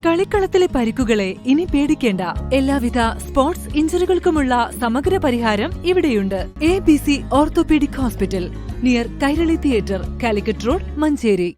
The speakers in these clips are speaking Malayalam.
കളിക്കളത്തിലെ പരിക്കുകളെ ഇനി പേടിക്കേണ്ട. എല്ലാവിധ സ്പോർട്സ് ഇഞ്ചുറികൾക്കുമുള്ള സമഗ്ര പരിഹാരം ഇവിടെയുണ്ട്. ABC orthopaedic hospital, near Kairali theatre, Calicut road, Manjeri.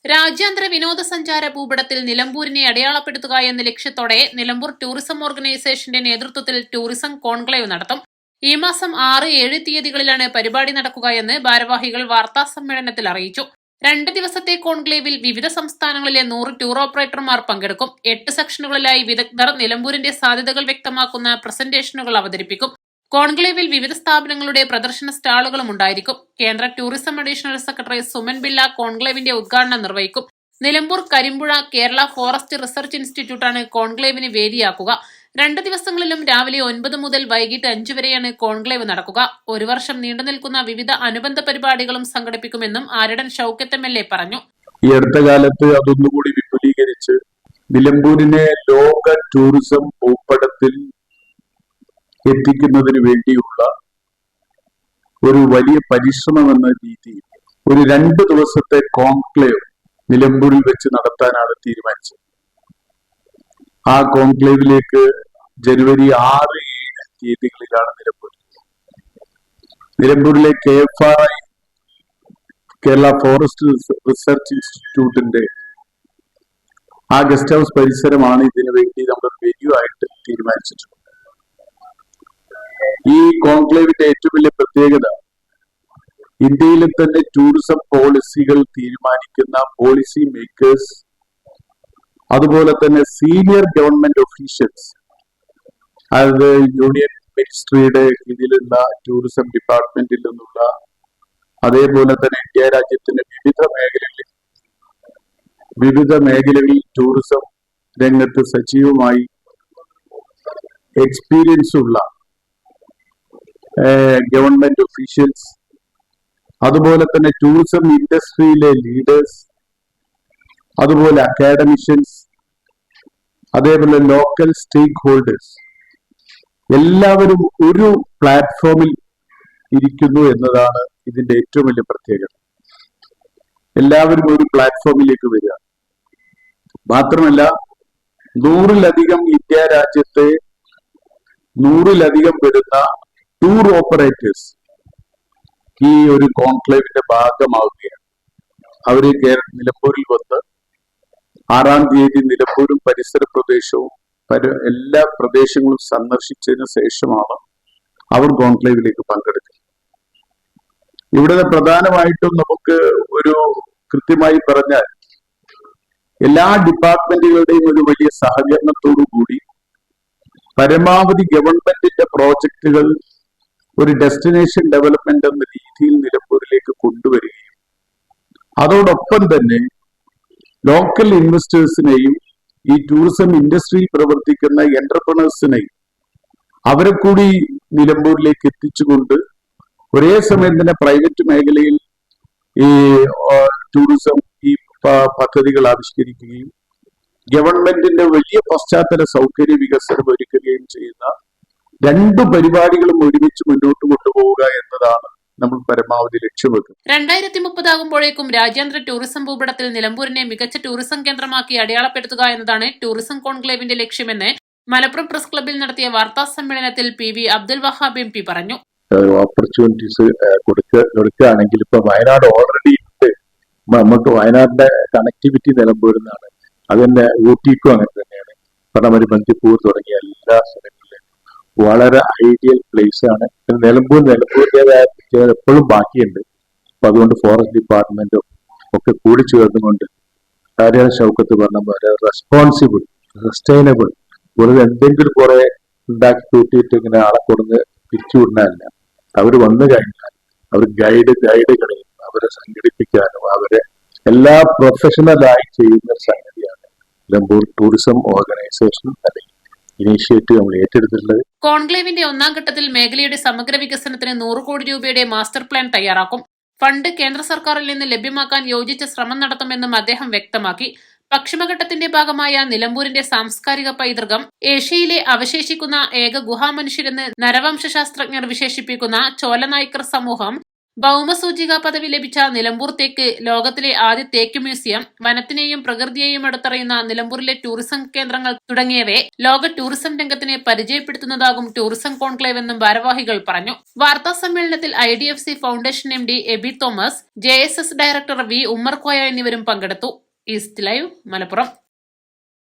രാജ്യാന്തര വിനോദസഞ്ചാര ഭൂപടത്തിൽ നിലമ്പൂരിനെ അടയാളപ്പെടുത്തുക എന്ന ലക്ഷ്യത്തോടെ നിലമ്പൂർ ടൂറിസം ഓർഗനൈസേഷന്റെ നേതൃത്വത്തിൽ ടൂറിസം കോൺക്ലേവ് നടത്തും. ഈ മാസം 6-7 തീയതികളിലാണ് പരിപാടി നടക്കുക എന്ന് ഭാരവാഹികൾ വാർത്താസമ്മേളനത്തിൽ അറിയിച്ചു. 2 ദിവസത്തെ കോൺക്ലേവിൽ വിവിധ സംസ്ഥാനങ്ങളിലെ 100 ടൂർ ഓപ്പറേറ്റർമാർ പങ്കെടുക്കും. 8 സെക്ഷനുകളിലായി വിദഗ്ധർ നിലമ്പൂരിന്റെ സാധ്യതകൾ വ്യക്തമാക്കുന്ന പ്രസന്റേഷനുകൾ അവതരിപ്പിക്കും. കോൺക്ലേവിൽ വിവിധ സ്ഥാപനങ്ങളുടെ പ്രദർശന സ്റ്റാളുകളും ഉണ്ടായിരിക്കും. കേന്ദ്ര ടൂറിസം അഡീഷണൽ സെക്രട്ടറി സുമൻ ബില്ല കോൺക്ലേവിന്റെ ഉദ്ഘാടനം നിർവഹിക്കും. നിലമ്പൂർ കരിമ്പുഴ കേരള ഫോറസ്റ്റ് റിസർച്ച് ഇൻസ്റ്റിറ്റ്യൂട്ടാണ് കോൺക്ലേവിന് വേദിയാക്കുക. 2 ദിവസങ്ങളിലും രാവിലെ 9 മുതൽ വൈകിട്ട് 5 വരെയാണ് കോൺക്ലേവ് നടക്കുക. 1 വർഷം നീണ്ടുനിൽക്കുന്ന വിവിധ അനുബന്ധ പരിപാടികളും സംഘടിപ്പിക്കുമെന്നും ആരടൻ ഷൌക്കത്ത് MLA പറഞ്ഞു. ഈ അടുത്ത കാലത്ത് അതൊന്നുകൂടി വിപുലീകരിച്ച് നിലമ്പൂരിനെ ലോക ടൂറിസം ഭൂപടത്തിൽ എത്തിക്കുന്നതിന് വേണ്ടിയുള്ള ഒരു വലിയ പരിശ്രമം എന്ന രീതിയിൽ ഒരു 2 ദിവസത്തെ കോൺക്ലേവ് നിലമ്പൂരിൽ വെച്ച് നടത്താനാണ് തീരുമാനിച്ചത്. ആ കോൺക്ലേവിലേക്ക് ജനുവരി 6-7 തീയതികളിലാണ് നിലമ്പൂരിലെ KFRI കേരള ഫോറസ്റ്റ് റിസർച്ച് ഇൻസ്റ്റിറ്റ്യൂട്ടിന്റെ ആ ഗസ്റ്റ് ഹൗസ് പരിസരമാണ് ഇതിനു വേണ്ടി നമ്മൾ വെന്യൂ ആയിട്ട് തീരുമാനിച്ചിട്ടുള്ളത്. ഈ കോൺക്ലേവിന്റെ ഏറ്റവും വലിയ പ്രത്യേകത ഇന്ത്യയിലെ തന്നെ ടൂറിസം പോളിസികൾ തീരുമാനിക്കുന്ന പോളിസി മേക്കേഴ്സ്, അതുപോലെ തന്നെ സീനിയർ ഗവൺമെന്റ് ഒഫീഷ്യൽസ്, അതായത് യൂണിയൻ മിനിസ്ട്രിയുടെ കീഴിലുള്ള ടൂറിസം ഡിപ്പാർട്ട്മെന്റിൽ നിന്നുള്ള, അതേപോലെ തന്നെ ഇന്ത്യ രാജ്യത്തിന്റെ വിവിധ മേഖലകളിൽ ടൂറിസം രംഗത്ത് സജീവമായി എക്സ്പീരിയൻസ് ഉള്ള ഗവൺമെന്റ് ഒഫീഷ്യൽസ്, അതുപോലെ തന്നെ ടൂറിസം ഇൻഡസ്ട്രിയിലെ ലീഡേഴ്സ്, അതുപോലെ അക്കാഡമിഷ്യൻസ്, അതേപോലെ ലോക്കൽ സ്റ്റേക്ക് ഹോൾഡേഴ്സ് എല്ലാവരും ഒരു പ്ലാറ്റ്ഫോമിൽ ഇരിക്കുന്നു എന്നതാണ് ഇതിന്റെ ഏറ്റവും വലിയ പ്രത്യേകത. എല്ലാവരും ഒരു പ്ലാറ്റ്ഫോമിലേക്ക് വരിക. മാത്രമല്ല 100-ലധികം ഇന്ത്യ രാജ്യത്തെ 100-ലധികം വരുന്ന ടൂർ ഓപ്പറേറ്റേഴ്സ് ഈ ഒരു കോൺക്ലേവിന്റെ ഭാഗമാവുകയാണ്. അവര് നിലമ്പൂരിൽ വന്ന് 6-ാം തീയതി നിലമ്പൂരും പരിസര പ്രദേശവും എല്ലാ പ്രദേശങ്ങളും സന്ദർശിച്ചതിന് ശേഷമാണ് അവർ കോൺക്ലേവിലേക്ക് പങ്കെടുക്കുന്നത്. ഇവിടെ പ്രധാനമായിട്ടും നമുക്ക് ഒരു കൃത്യമായി പറഞ്ഞാൽ എല്ലാ ഡിപ്പാർട്ട്മെന്റുകളുടെയും ഒരു വലിയ സഹകരണത്തോടു കൂടി പരമാവധി ഗവൺമെന്റിന്റെ പ്രോജക്റ്റുകൾ ഒരു ഡെസ്റ്റിനേഷൻ ഡെവലപ്മെന്റ് എന്ന രീതിയിൽ നിലമ്പൂരിലേക്ക് കൊണ്ടുവരികയും അതോടൊപ്പം തന്നെ ലോക്കൽ ഇൻവെസ്റ്റേഴ്സിനെയും ഈ ടൂറിസം ഇൻഡസ്ട്രിയിൽ പ്രവർത്തിക്കുന്ന എന്റർപ്രണേഴ്സിനെയും അവരെ കൂടി നിലമ്പൂരിലേക്ക് എത്തിച്ചുകൊണ്ട് ഒരേ സമയം തന്നെ പ്രൈവറ്റ് മേഖലയിൽ ഈ ടൂറിസം ഈ പദ്ധതികൾ ആവിഷ്കരിക്കുകയും ഗവൺമെന്റിന്റെ വലിയ പശ്ചാത്തല സൗകര്യ വികസനം ഒരുക്കുകയും ചെയ്യുന്ന 2 പരിപാടികളും ഒരുമിച്ച് മുന്നോട്ട് കൊണ്ടുപോവുക എന്നതാണ് നമ്മൾ പരമാവധി ലക്ഷ്യം വെക്കും. 2030 ആകുമ്പോഴേക്കും രാജ്യാന്തര ടൂറിസം ഭൂപടത്തിൽ നിലമ്പൂരിനെ മികച്ച ടൂറിസം കേന്ദ്രമാക്കി അടയാളപ്പെടുത്തുക എന്നതാണ് ടൂറിസം കോൺക്ലേവിന്റെ ലക്ഷ്യമെന്ന് മലപ്പുറം പ്രസ് ക്ലബ്ബിൽ നടത്തിയ വാർത്താ സമ്മേളനത്തിൽ PV അബ്ദുൽ വഹാബ് MP പറഞ്ഞു. ഓപ്പർച്യൂണിറ്റീസ് കൊടുക്കുകയാണെങ്കിൽ ഇപ്പൊ വയനാട് ഓൾറെഡി ഉണ്ട്. നമുക്ക് വയനാടിന്റെ കണക്ടിവിറ്റി നിലമ്പൂരിൽ നിന്നാണ്. അതിന്റെ ഊട്ടിക്കും അങ്ങനെ തന്നെയാണ്. പടമരി, ബന്ദിപ്പൂർ തുടങ്ങിയ എല്ലാ സ്ഥലങ്ങളിലും വളരെ ഐഡിയൽ പ്ലേസ് ആണ്. നിലമ്പൂരിൻ്റെതായ എപ്പോഴും ബാക്കിയുണ്ട്. അപ്പൊ അതുകൊണ്ട് ഫോറസ്റ്റ് ഡിപ്പാർട്ട്മെന്റും ഒക്കെ കൂടി ചേർന്നുകൊണ്ട് കാര്യമാണ് ഷൗക്കത്ത് പറഞ്ഞ പോലെ റെസ്പോൺസിബിൾ, സസ്റ്റൈനബിൾ, വെറുതെ എന്തെങ്കിലും കുറെ ഉണ്ടാക്കി കൂട്ടിയിട്ട് ഇങ്ങനെ ആളെ കൊടുന്ന് പിരിച്ചുവിടാനല്ല. അവർ വന്നു കഴിഞ്ഞാൽ അവർ ഗൈഡുകളെയും അവരെ സംഘടിപ്പിക്കാനും അവരെ എല്ലാ പ്രൊഫഷണലായി ചെയ്യുന്ന സംഗതിയാണ് നിലമ്പൂർ ടൂറിസം ഓർഗനൈസേഷൻ അല്ലെങ്കിൽ ഇനീഷ്യേറ്റീവ് നമ്മൾ ഏറ്റെടുത്തിട്ടുള്ളത്. കോൺക്ലേവിന്റെ 1-ാം ഘട്ടത്തിൽ മേഖലയുടെ സമഗ്ര വികസനത്തിന് 100 കോടി രൂപയുടെ മാസ്റ്റർ പ്ലാൻ തയ്യാറാക്കും. ഫണ്ട് കേന്ദ്ര സർക്കാരിൽ നിന്ന് ലഭ്യമാക്കാൻ യോജിച്ച ശ്രമം നടത്തുമെന്നും അദ്ദേഹം വ്യക്തമാക്കി. പശ്ചിമഘട്ടത്തിന്റെ ഭാഗമായ നിലമ്പൂരിന്റെ സാംസ്കാരിക പൈതൃകം ഏഷ്യയിലെ അവശേഷിക്കുന്ന ഏക ഗുഹാമനുഷ്യരെന്ന് നരവംശാസ്ത്രജ്ഞർ വിശേഷിപ്പിക്കുന്ന ചോല നായ്ക്കർ സമൂഹം ഭൗമസൂചിക പദവി ലഭിച്ച നിലമ്പൂർ തേക്ക് ലോകത്തിലെ ആദ്യ തേക്ക് മ്യൂസിയം, വനത്തിനെയും പ്രകൃതിയെയും അടുത്തറിയുന്ന നിലമ്പൂരിലെ ടൂറിസം കേന്ദ്രങ്ങൾ തുടങ്ങിയവയെ ലോക ടൂറിസം രംഗത്തിനെ പരിചയപ്പെടുത്തുന്നതാകും ടൂറിസം കോൺക്ലേവ് എന്നും ഭാരവാഹികൾ പറഞ്ഞു. വാർത്താ സമ്മേളനത്തിൽ IDFC foundation MD Eby Thomas, JSS director V Ummer Koya എന്നിവരും പങ്കെടുത്തു. East live, Malappuram.